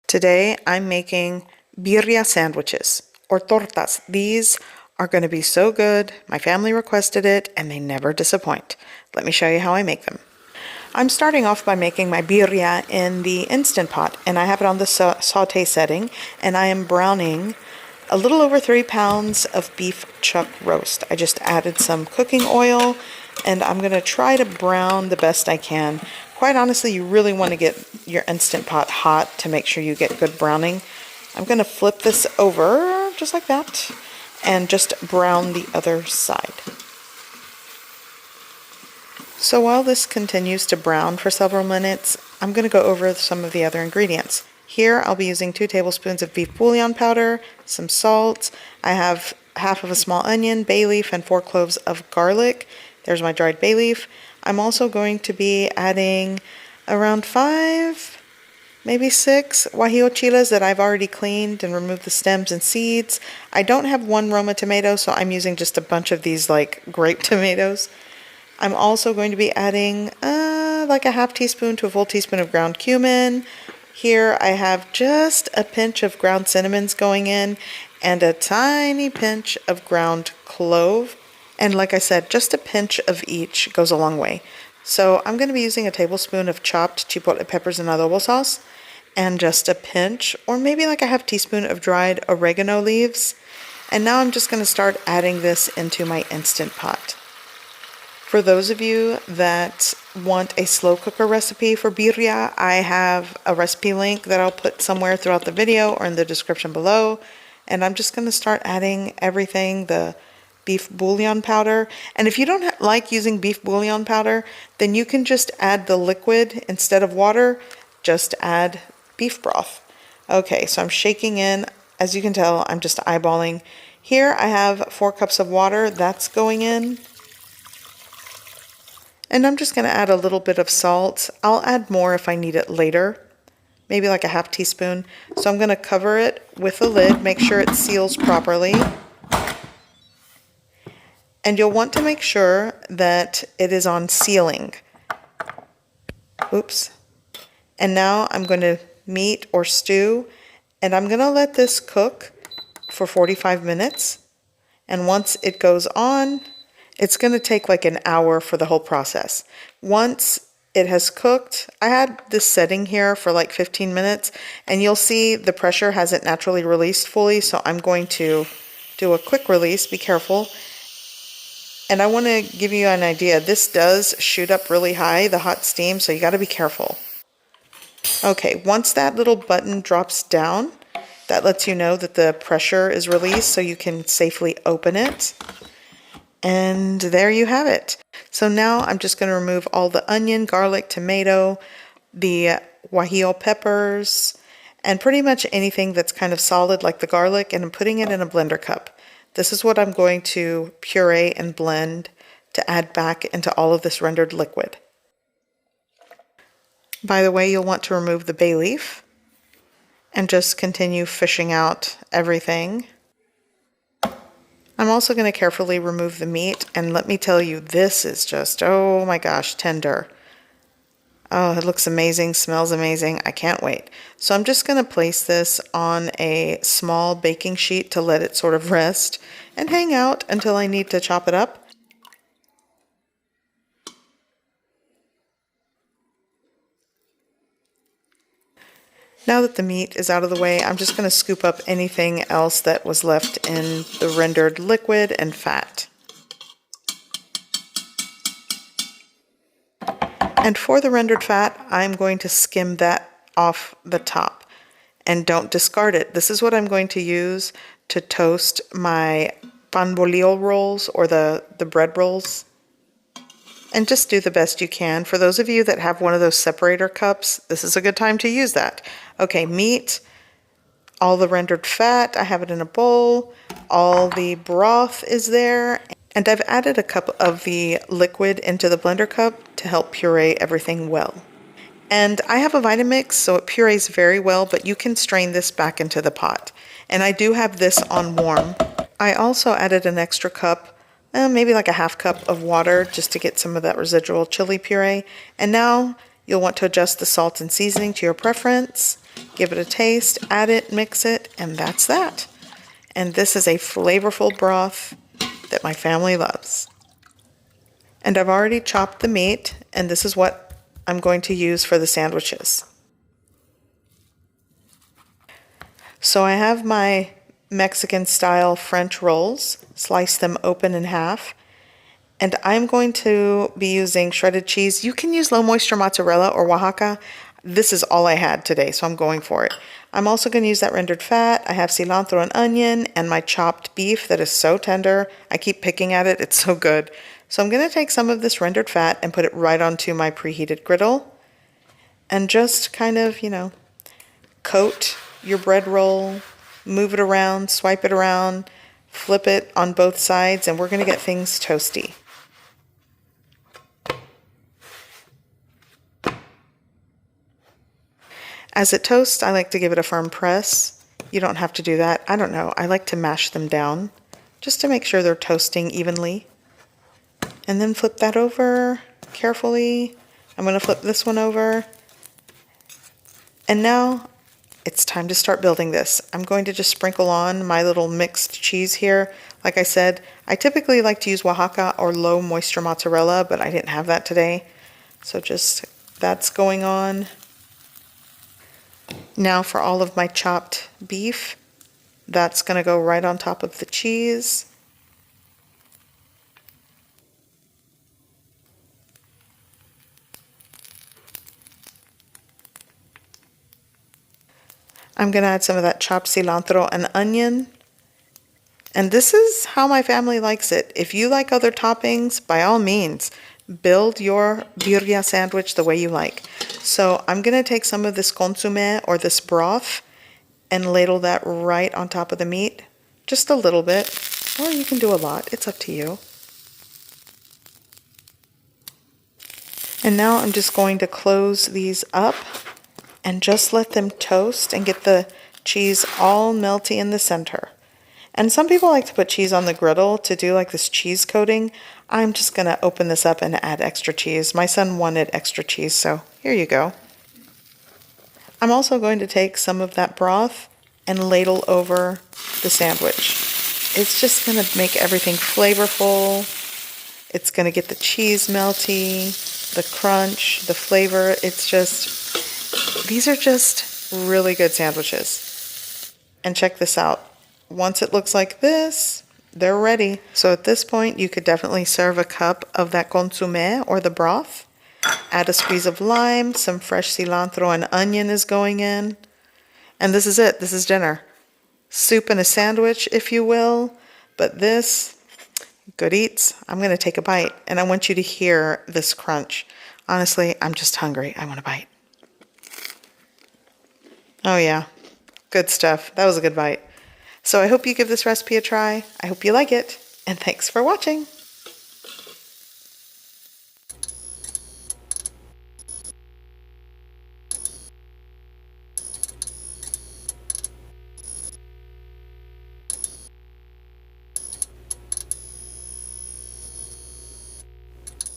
Today I'm making birria sandwiches, or tortas. These are going to be so good. My family requested it and they never disappoint. Let me show you how I make them. I'm starting off by making my birria in the Instant Pot, and I have it on the saute setting, and I am browning a little over 3 pounds of beef chuck roast. I just added some cooking oil, and I'm going to try to brown the best I can. Quite honestly, you really want to get your Instant Pot hot to make sure you get good browning. I'm going to flip this over just like that and just brown the other side. So while this continues to brown for several minutes, I'm going to go over some of the other ingredients. Here I'll be using 2 tablespoons of beef bouillon powder, some salt. I have half of a small onion, bay leaf, and 4 cloves of garlic. There's my dried bay leaf. I'm also going to be adding around 5, maybe 6 guajillo chiles that I've already cleaned and removed the stems and seeds. I don't have 1 Roma tomato, so I'm using just a bunch of these like grape tomatoes. I'm also going to be adding like a half teaspoon to a full teaspoon of ground cumin. Here I have just a pinch of ground cinnamons going in and a tiny pinch of ground clove. And like I said, just a pinch of each goes a long way. So I'm going to be using a tablespoon of chopped chipotle peppers and adobo sauce and just a pinch or maybe like a half teaspoon of dried oregano leaves. And now I'm just going to start adding this into my Instant Pot. For those of you that want a slow cooker recipe for birria, I have a recipe link that I'll put somewhere throughout the video or in the description below. And I'm just going to start adding everything, the beef bouillon powder. And if you don't like using beef bouillon powder, then you can just add the liquid instead of water. Just add beef broth. Okay, so I'm shaking in. As you can tell, I'm just eyeballing. Here I have 4 cups of water. That's going in. And I'm just going to add a little bit of salt. I'll add more if I need it later, maybe like a half teaspoon. So I'm going to cover it with a lid, make sure it seals properly. And you'll want to make sure that it is on sealing. Oops. And now I'm going to meat or stew, and I'm going to let this cook for 45 minutes. And once it goes on, it's going to take like an hour for the whole process. Once it has cooked, I had this setting here for like 15 minutes, and you'll see the pressure hasn't naturally released fully, so I'm going to do a quick release. Be careful. And I want to give you an idea. This does shoot up really high, the hot steam, so you got to be careful. Okay, once that little button drops down, that lets you know that the pressure is released so you can safely open it. And there you have it. So now I'm just going to remove all the onion, garlic, tomato, the guajillo peppers, and pretty much anything that's kind of solid like the garlic, and I'm putting it in a blender cup. This is what I'm going to puree and blend to add back into all of this rendered liquid. By the way, you'll want to remove the bay leaf and just continue fishing out everything. I'm also going to carefully remove the meat, and let me tell you, this is just, oh my gosh, tender. Oh, it looks amazing, smells amazing. I can't wait. So I'm just going to place this on a small baking sheet to let it sort of rest and hang out until I need to chop it up. Now that the meat is out of the way, I'm just going to scoop up anything else that was left in the rendered liquid and fat. And for the rendered fat, I'm going to skim that off the top. And don't discard it. This is what I'm going to use to toast my pan bolillo rolls, or the bread rolls. And just do the best you can. For those of you that have one of those separator cups, this is a good time to use that. Okay, meat, all the rendered fat, I have it in a bowl. All the broth is there. And I've added a cup of the liquid into the blender cup to help puree everything well. And I have a Vitamix, so it purees very well, but you can strain this back into the pot. And I do have this on warm. I also added an extra cup, maybe like a half cup of water, just to get some of that residual chili puree. And now you'll want to adjust the salt and seasoning to your preference. give it a taste, add it, mix it, and that's that. And this is a flavorful broth that my family loves. And I've already chopped the meat, and this is what I'm going to use for the sandwiches. So I have my Mexican style French rolls, slice them open in half, and I'm going to be using shredded cheese. You can use low moisture mozzarella or Oaxaca. This is all I had today, so I'm going for it. I'm also going to use that rendered fat. I have cilantro and onion and my chopped beef that is so tender. I keep picking at it, it's so good. So I'm going to take some of this rendered fat and put it right onto my preheated griddle and just kind of, coat your bread roll, move it around, swipe it around, flip it on both sides, and we're going to get things toasty. As it toasts, I like to give it a firm press. You don't have to do that. I don't know. I like to mash them down just to make sure they're toasting evenly. And then flip that over carefully. I'm going to flip this one over. And now it's time to start building this. I'm going to just sprinkle on my little mixed cheese here. Like I said, I typically like to use Oaxaca or low moisture mozzarella, but I didn't have that today. So just that's going on. Now for all of my chopped beef, that's going to go right on top of the cheese. I'm going to add some of that chopped cilantro and onion. And this is how my family likes it. If you like other toppings, by all means, build your birria sandwich the way you like. So I'm going to take some of this consommé or this broth and ladle that right on top of the meat. Just a little bit. Or you can do a lot. It's up to you. And now I'm just going to close these up and just let them toast and get the cheese all melty in the center. And some people like to put cheese on the griddle to do like this cheese coating. I'm just going to open this up and add extra cheese. My son wanted extra cheese, so here you go. I'm also going to take some of that broth and ladle over the sandwich. It's just going to make everything flavorful. It's going to get the cheese melty, the crunch, the flavor. These are just really good sandwiches. And check this out. Once it looks like this, they're ready. So at this point, you could definitely serve a cup of that consommé or the broth. Add a squeeze of lime, some fresh cilantro and onion is going in. And this is it. This is dinner. Soup and a sandwich, if you will. But this, good eats. I'm going to take a bite. And I want you to hear this crunch. Honestly, I'm just hungry. I want a bite. Oh yeah, good stuff. That was a good bite. So I hope you give this recipe a try. I hope you like it. And thanks for watching.